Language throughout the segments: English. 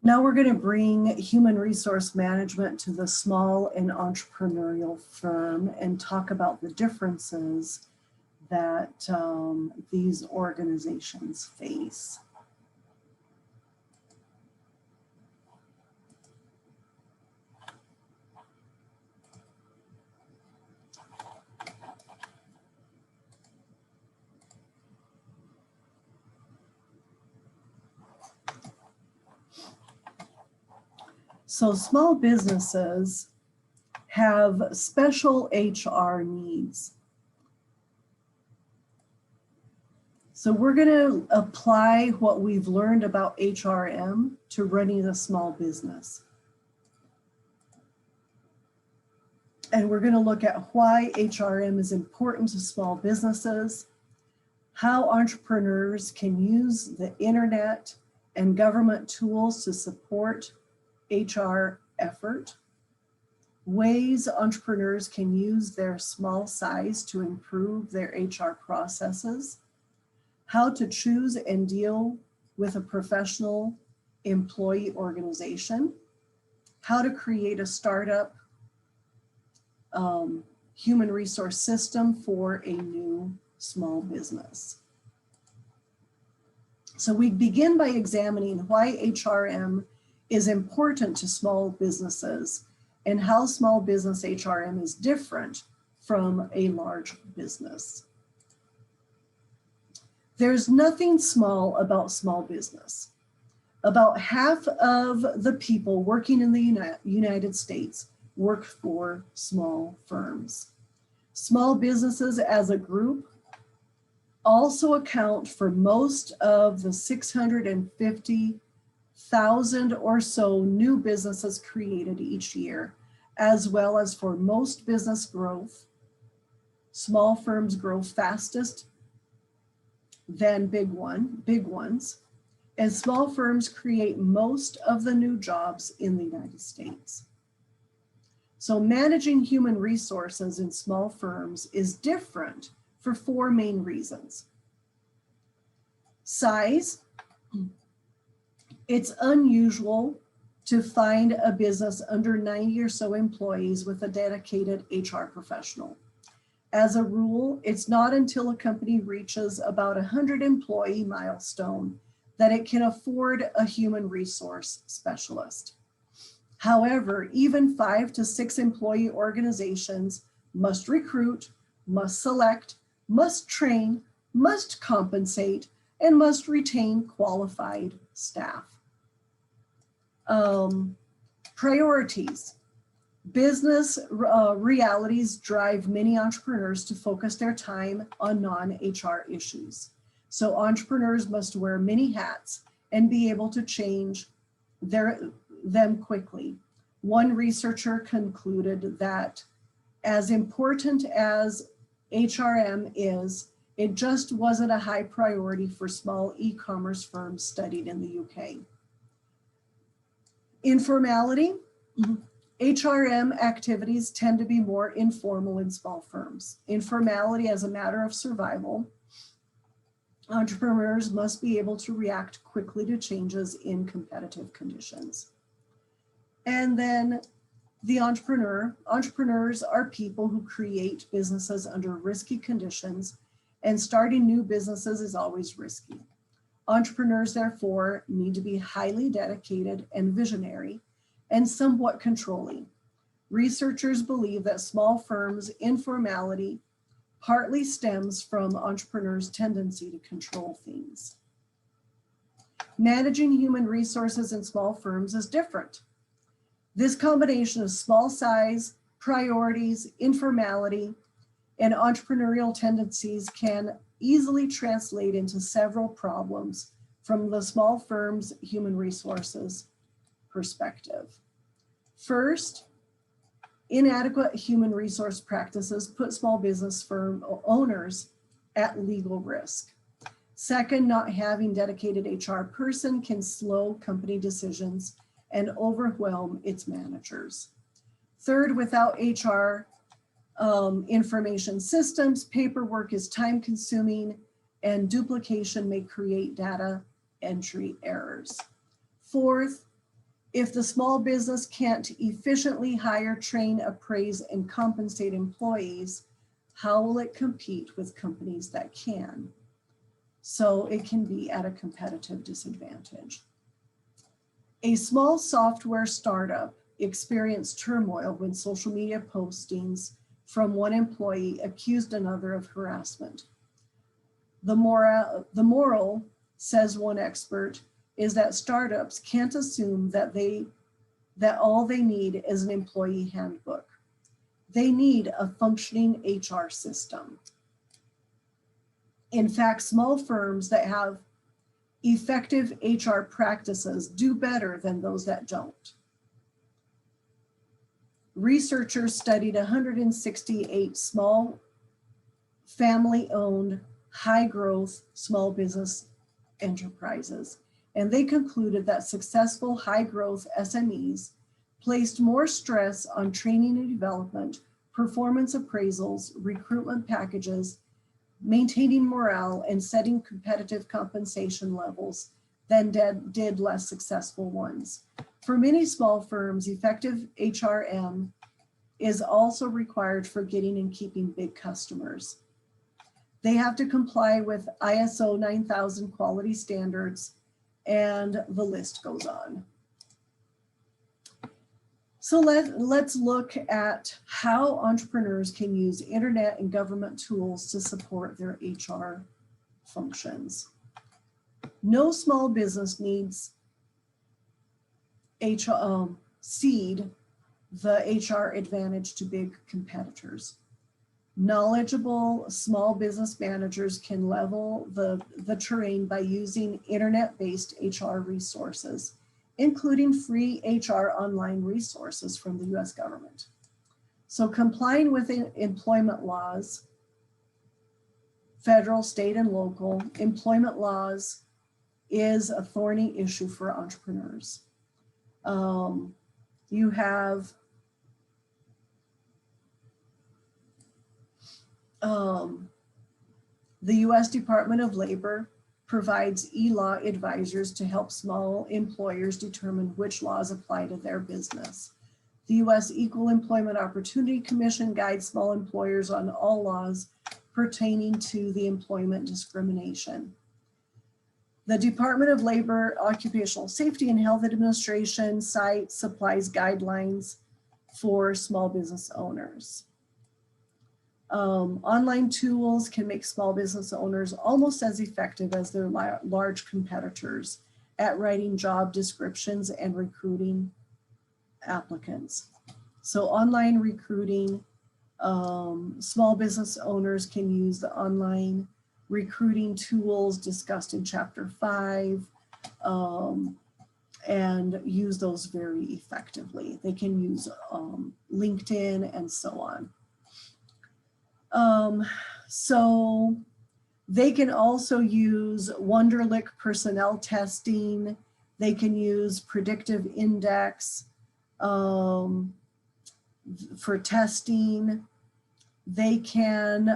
Now we're going to bring human resource management to the small and entrepreneurial firm and talk about the differences that these organizations face. So small businesses have special HR needs. So we're going to apply what we've learned about HRM to running a small business. And we're going to look at why HRM is important to small businesses, how entrepreneurs can use the internet and government tools to support HR effort, ways entrepreneurs can use their small size to improve their HR processes, how to choose and deal with a professional employee organization, how to create a startup human resource system for a new small business. So we begin by examining why HRM is important to small businesses and how small business HRM is different from a large business. There's nothing small about small business. About half of the people working in the United States work for small firms. Small businesses as a group also account for most of the 650,000 or so new businesses created each year, as well as for most business growth. Small firms grow fastest than big ones, and small firms create most of the new jobs in the United States. So managing human resources in small firms is different for four main reasons. Size. It's unusual to find a business under 90 or so employees with a dedicated HR professional. As a rule, it's not until a company reaches about 100 employee milestone that it can afford a human resource specialist. However, even 5 to 6 employee organizations must recruit, must select, must train, must compensate, and must retain qualified staff. Priorities. Business realities drive many entrepreneurs to focus their time on non-HR issues. So entrepreneurs must wear many hats and be able to change them quickly. One researcher concluded that as important as HRM is, it just wasn't a high priority for small e-commerce firms studied in the UK. Informality. HRM activities tend to be more informal in small firms. Informality as a matter of survival. Entrepreneurs must be able to react quickly to changes in competitive conditions. And then the entrepreneurs are people who create businesses under risky conditions, and starting new businesses is always risky. Entrepreneurs, therefore, need to be highly dedicated and visionary and somewhat controlling. Researchers believe that small firms' informality partly stems from entrepreneurs' tendency to control things. Managing human resources in small firms is different. This combination of small size, priorities, informality, and entrepreneurial tendencies can easily translate into several problems from the small firm's human resources perspective. First, inadequate human resource practices put small business firm owners at legal risk. Second, not having dedicated HR person can slow company decisions and overwhelm its managers. Third, without HR information systems, paperwork is time consuming and duplication may create data entry errors. Fourth, If the small business can't efficiently hire, train, appraise, and compensate employees, how will it compete with companies that can? So it can be at a competitive disadvantage. A small software startup experienced turmoil when social media postings from one employee accused another of harassment. The moral, says one expert, is that startups can't assume that all they need is an employee handbook. They need a functioning HR system. In fact, small firms that have effective HR practices do better than those that don't. Researchers studied 168 small family-owned, high-growth small business enterprises, and they concluded that successful high-growth SMEs placed more stress on training and development, performance appraisals, recruitment packages, maintaining morale, and setting competitive compensation levels than did less successful ones. For many small firms, effective HRM is also required for getting and keeping big customers. They have to comply with ISO 9000 quality standards, and the list goes on. So let's look at how entrepreneurs can use internet and government tools to support their HR functions. No small business needs cede the HR advantage to big competitors. Knowledgeable small business managers can level the terrain by using internet-based HR resources, including free HR online resources from the US government. So complying with employment laws, federal, state, and local employment laws is a thorny issue for entrepreneurs. You have the US Department of Labor provides e-law advisors to help small employers determine which laws apply to their business. The US Equal Employment Opportunity Commission guides small employers on all laws pertaining to the employment discrimination. The Department of Labor Occupational Safety and Health Administration cites supplies guidelines for small business owners. Online tools can make small business owners almost as effective as their large competitors at writing job descriptions and recruiting applicants. So online recruiting, small business owners can use the online recruiting tools discussed in Chapter 5 and use those very effectively. They can use LinkedIn and so on. So they can also use Wonderlic personnel testing. They can use predictive index for testing. They can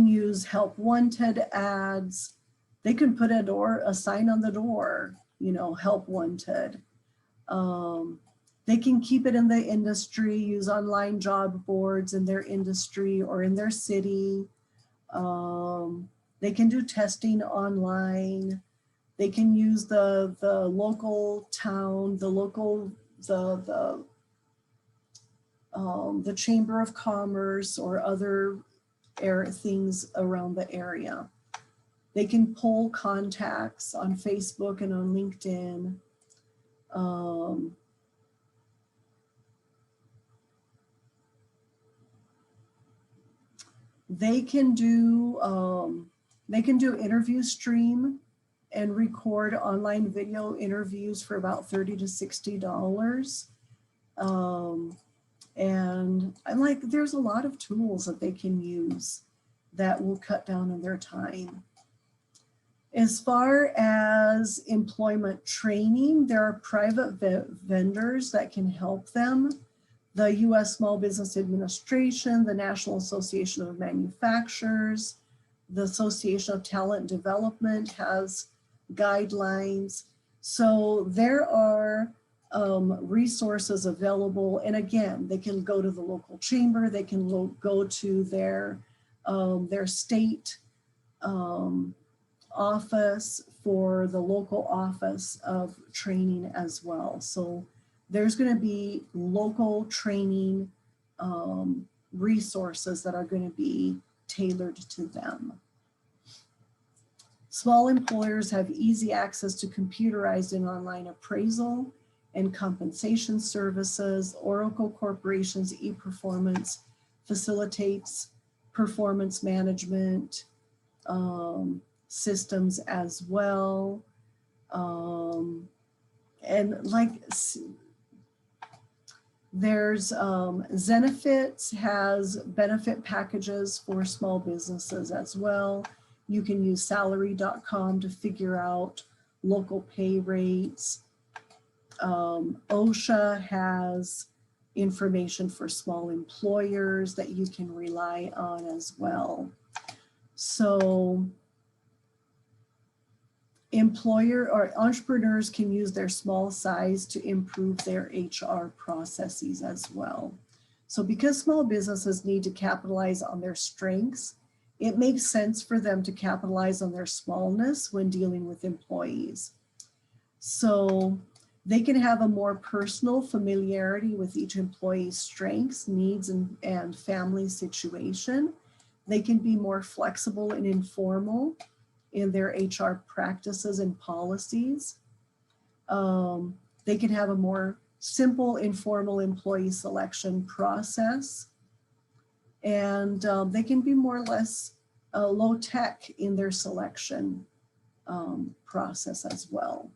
use help wanted ads. They can put a sign on the door, you know, help wanted. They can keep it in the industry, use online job boards in their industry or in their city. They can do testing online. They can use the local town, the Chamber of Commerce or other things around the area. They can poll contacts on Facebook and on LinkedIn. They can do interview stream and record online video interviews for about $30 to $60. And I'm like, there's a lot of tools that they can use that will cut down on their time. As far as employment training, there are private vendors that can help them. The U.S. Small Business Administration, the National Association of Manufacturers, the Association of Talent Development has guidelines. So there are resources available. And again, they can go to the local chamber, they can go to their state office for the local office of training as well. So there's going to be local training resources that are going to be tailored to them. Small employers have easy access to computerized and online appraisal and compensation services. Oracle Corporation's ePerformance facilitates performance management systems as well. And like there's Zenefits has benefit packages for small businesses as well. You can use salary.com to figure out local pay rates. OSHA has information for small employers that you can rely on as well. So employer or entrepreneurs can use their small size to improve their HR processes as well. So because small businesses need to capitalize on their strengths, it makes sense for them to capitalize on their smallness when dealing with employees. So they can have a more personal familiarity with each employee's strengths, needs, and family situation. They can be more flexible and informal in their HR practices and policies. They can have a more simple, informal employee selection process. And they can be more or less low tech in their selection process as well.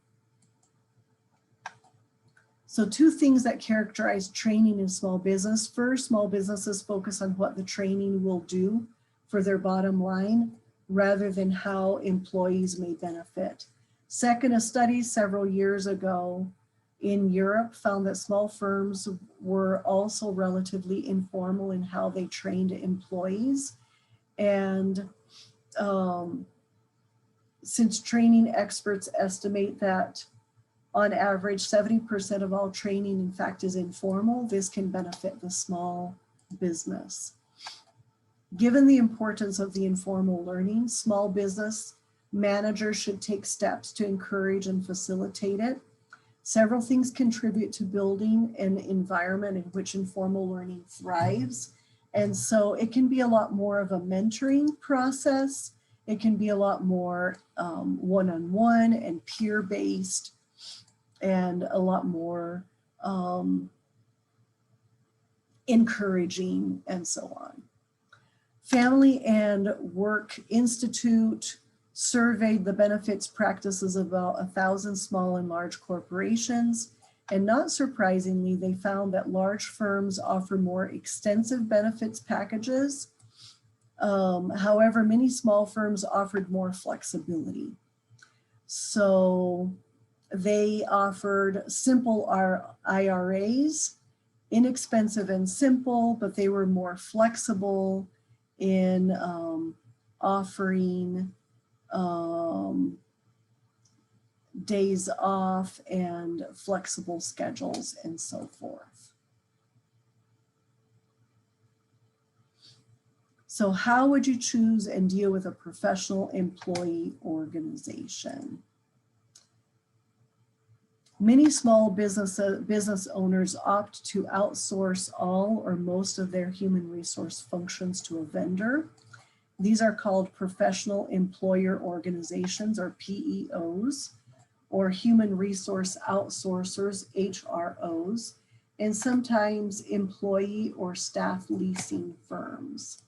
So two things that characterize training in small business. First, small businesses focus on what the training will do for their bottom line rather than how employees may benefit. Second, a study several years ago in Europe found that small firms were also relatively informal in how they trained employees. And since training experts estimate that on average 70% of all training in fact is informal, this can benefit the small business. Given the importance of the informal learning, small business managers should take steps to encourage and facilitate it. Several things contribute to building an environment in which informal learning thrives. And so it can be a lot more of a mentoring process. It can be a lot more one-on-one and peer-based, and a lot more encouraging and so on. Family and Work Institute surveyed the benefits practices of about 1,000 small and large corporations. And not surprisingly, they found that large firms offer more extensive benefits packages. However, many small firms offered more flexibility. So they offered simple IRAs, inexpensive and simple, but they were more flexible in offering days off and flexible schedules and so forth. So how would you choose and deal with a professional employee organization? Many small business owners opt to outsource all or most of their human resource functions to a vendor. These are called professional employer organizations, or PEOs, or human resource outsourcers, HROs, and sometimes employee or staff leasing firms.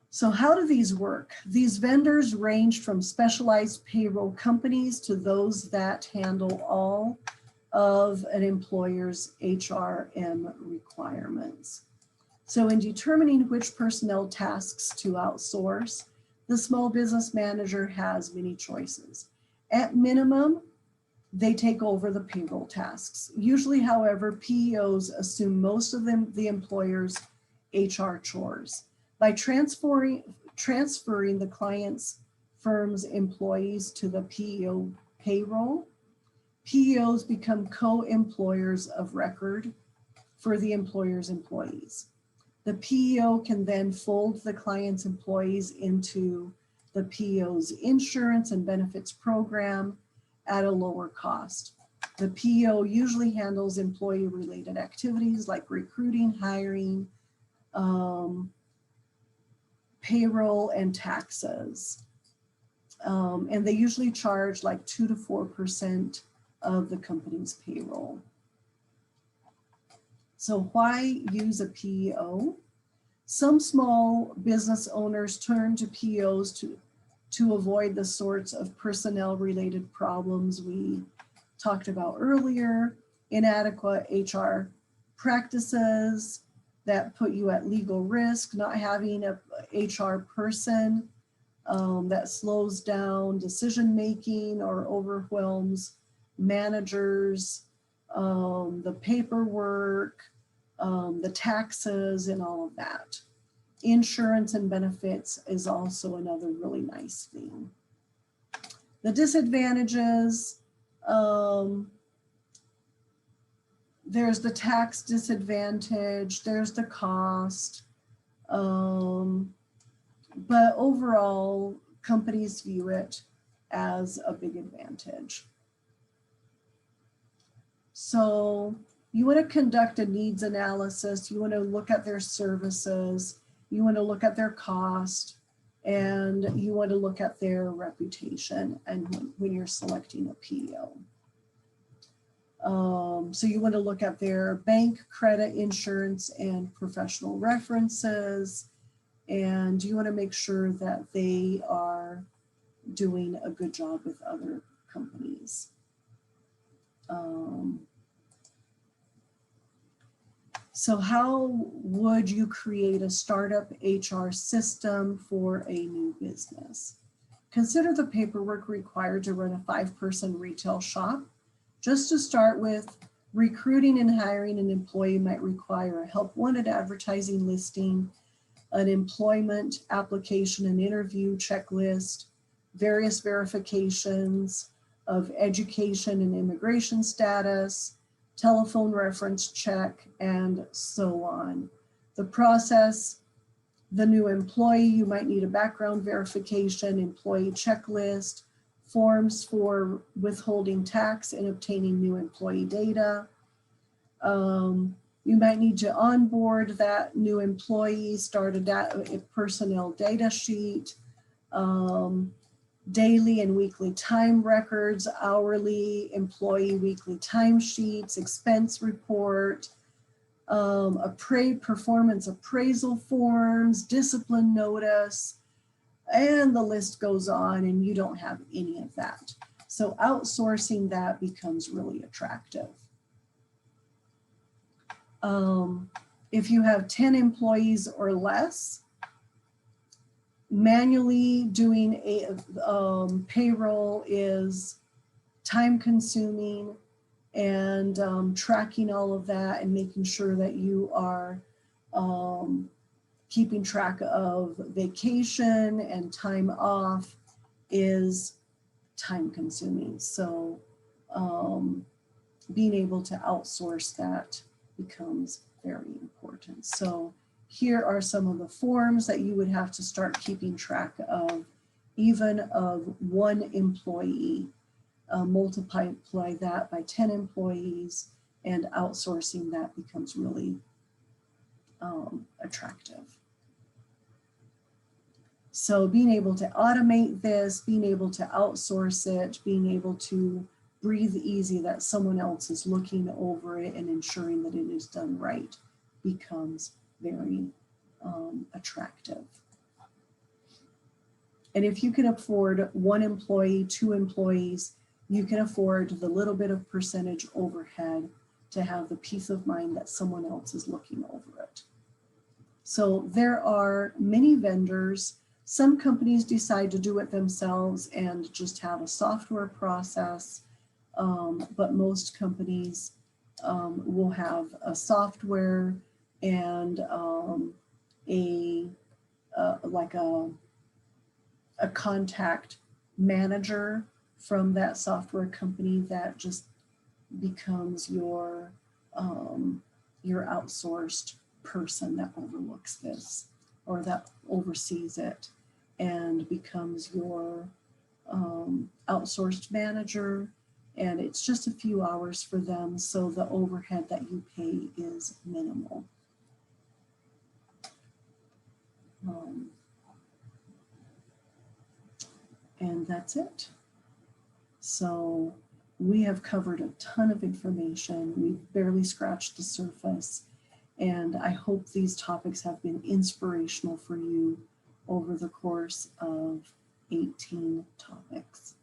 So how do these work? These vendors range from specialized payroll companies to those that handle all of an employer's HRM requirements. So in determining which personnel tasks to outsource, the small business manager has many choices. At minimum, they take over the payroll tasks. Usually, however, PEOs assume most of the employer's HR chores. By transferring the client's firm's employees to the PEO payroll, PEOs become co-employers of record for the employer's employees. The PEO can then fold the client's employees into the PEO's insurance and benefits program at a lower cost. The PEO usually handles employee-related activities like recruiting, hiring, payroll, and taxes. And they usually charge like 2 to 4% of the company's payroll. So why use a PEO? Some small business owners turn to PEOs to avoid the sorts of personnel-related problems we talked about earlier, inadequate HR practices that put you at legal risk, not having a HR person that slows down decision-making or overwhelms managers, the paperwork, the taxes, and all of that. Insurance and benefits is also another really nice thing. The disadvantages, there's the tax disadvantage, there's the cost, but overall, companies view it as a big advantage. So you want to conduct a needs analysis, you want to look at their services, you want to look at their cost, and you want to look at their reputation and when you're selecting a PEO. So you want to look at their bank, credit, insurance, and professional references, and you want to make sure that they are doing a good job with other companies. So how would you create a startup HR system for a new business? Consider the paperwork required to run a 5-person retail shop. Just to start with, recruiting and hiring an employee might require a help wanted advertising listing, an employment application and interview checklist, various verifications of education and immigration status, telephone reference check, and so on. The process, the new employee, you might need a background verification, employee checklist, forms for withholding tax and obtaining new employee data. You might need to onboard that new employee, start a personnel data sheet, daily and weekly time records, hourly employee weekly timesheets, expense report, performance appraisal forms, discipline notice, and the list goes on, and you don't have any of that. So outsourcing that becomes really attractive. If you have 10 employees or less, manually doing a payroll is time consuming, and tracking all of that and making sure that you are keeping track of vacation and time off is time consuming. So being able to outsource that becomes very important. So here are some of the forms that you would have to start keeping track of, even of one employee. Multiply that by 10 employees, and outsourcing that becomes really attractive. So being able to automate this, being able to outsource it, being able to breathe easy that someone else is looking over it and ensuring that it is done right becomes very attractive. And if you can afford 1 employee, 2 employees, you can afford the little bit of percentage overhead to have the peace of mind that someone else is looking over it. So there are many vendors. Some companies decide to do it themselves and just have a software process. but most companies will have a software and like a contact manager from that software company that just becomes your outsourced person that overlooks this or that oversees it and becomes your outsourced manager. And it's just a few hours for them, so the overhead that you pay is minimal. And that's it. So we have covered a ton of information. We've barely scratched the surface. And I hope these topics have been inspirational for you over the course of 18 topics.